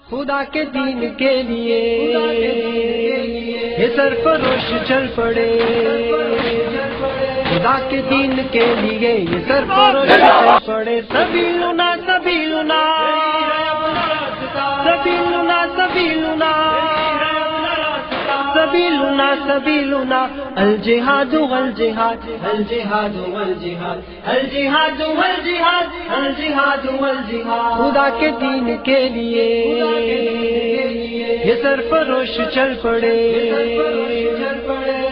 خدا کے دین کے لیے یہ سرفروش چل پڑے، خدا کے دین کے لیے یہ سرفروش چل پڑے. سبیلنا سبیلنا سبیلنا سبیلنا سبیلنا سبیلنا الجہاد والجہاد الجہاد والجہاد الجہاد والجہاد الجہاد والجہاد. خدا کے دین کے لیے یہ سرفروش چل پڑے،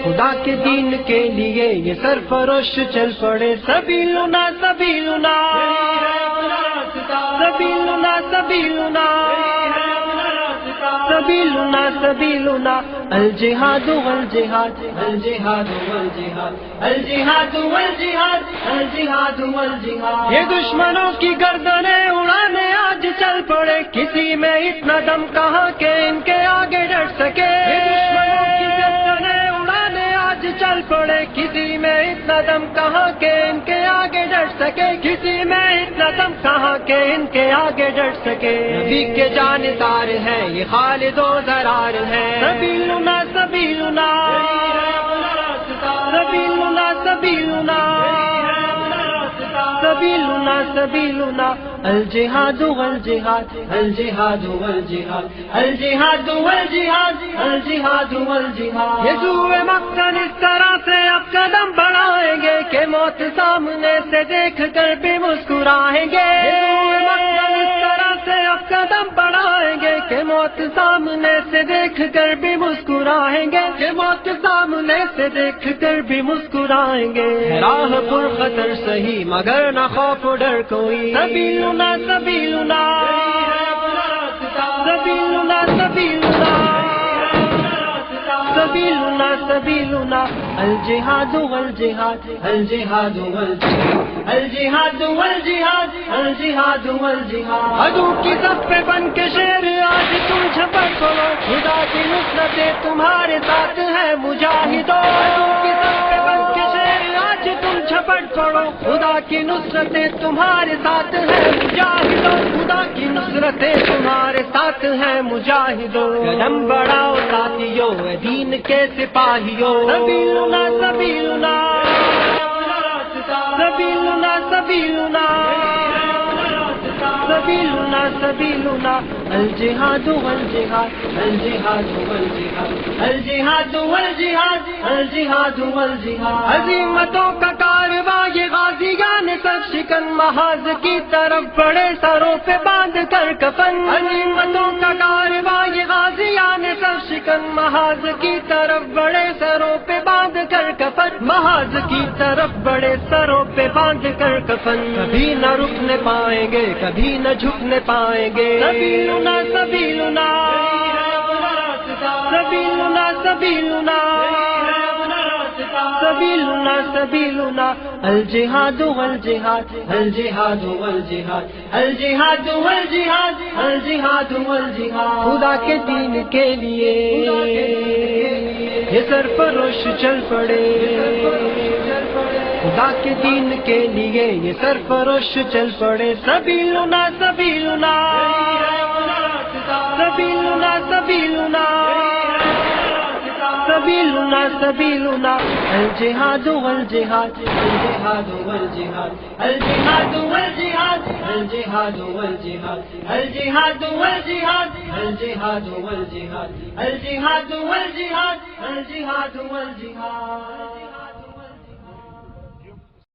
خدا کے دین کے لیے یہ سرفروش چل پڑے. سبیلنا سبیلنا سبیلنا سبیلنا سبیلنا سبیلنا الجہاد والجہاد الجہاد والجہاد الجہاد والجہاد الجہاد والجہاد. یہ دشمنوں کی گردنیں اڑانے آج چل پڑے، کسی میں اتنا دم کہاں کہ ان کے آگے ڈٹ سکے. دشمنوں کی گردنیں اڑانے آج چل پڑے، کسی میں اتنا دم کہاں کہ ان کے آگے ڈٹ سکے. کسی میں اتنا دم کہاں کہ ان کے آگے ڈٹ سکے. نبی کے جانسار ہے یہ خالد و زرار ہے. سبیلنا سبیلنا سبیلنا سبیلنا سبیلنا سبیلنا الجہاد والجہاد الجہاد والجہاد الجہاد والجہاد الجہاد والجہاد. یہ سوئے مقصد اس طرح سے اب قدم بڑھائیں گے کہ موت سامنے سے دیکھ کر بھی مسکرائیں گے. اس طرح سے اب قدم بڑھائیں گے کہ موت سامنے سے دیکھ کر بھی مسکرائیں گے، کہ موت سامنے سے دیکھ کر بھی مسکرائیں گے. راہ پر خطر سہی مگر نہ خوف ڈر کوئی. سبیلنا سبیلنا سبیلنا سبیلنا سبیلنا سبیلنا الجہاد والجہاد الجہاد والجہاد الجہاد والجہاد الجہاد والجہاد. عدو کی صف پہ بن کے شیر آج تم جھپٹ پڑو، خدا کی نصرتیں تمہارے ساتھ ہے مجاہدو. عدو کی صف پہ بن کے شیر آج تم جھپٹ پڑو، خدا کی نصرتیں تمہارے ساتھ ہے مجاہدو. خدا کی نصرتیں تمہارے ساتھ ہے مجاہدو. قدم بڑھاؤ ساتھیو دین کے سپاہیوں. سبیلنا سبیلنا سبیلنا سبیلنا سبیلنا سبیلنا الجہاد والجہاد الجہاد والجہاد الجہاد والجہاد الجہاد والجہاد. عظیمتوں کا کارواں یہ غازیان سر شکن محاذ کی طرف بڑے سروں پہ باندھ کر کفن. عظیمتوں کا کارواں یہ غازیان سر شکن محاذ کی طرف بڑے سروں پہ باندھ کر کفن. محاذ کی طرف بڑے سروں پہ باندھ کر کفن. کبھی نہ رکنے پائیں گے کبھی نہ جھکنے پائیں گے. سبیلنا سبیلنا سبیلنا سبیلنا سبیلنا سبیلنا الجہاد والجہاد الجہاد والجہاد الجہاد والجہاد الجہاد والجہاد. خدا کے دین کے لیے یہ سرفروش چل پڑے، خدا کے دین کے لیے یہ سرفروش چل پڑے. سبیلنا سبیلنا سبیلنا سبیلنا سبیلنا سبیلنا الجہاد والجہاد الجہاد والجہاد الجہاد والجہاد الجہاد والجہاد الجہاد والجہاد الجہاد والجہاد الجہاد والجہاد الجہاد والجہاد.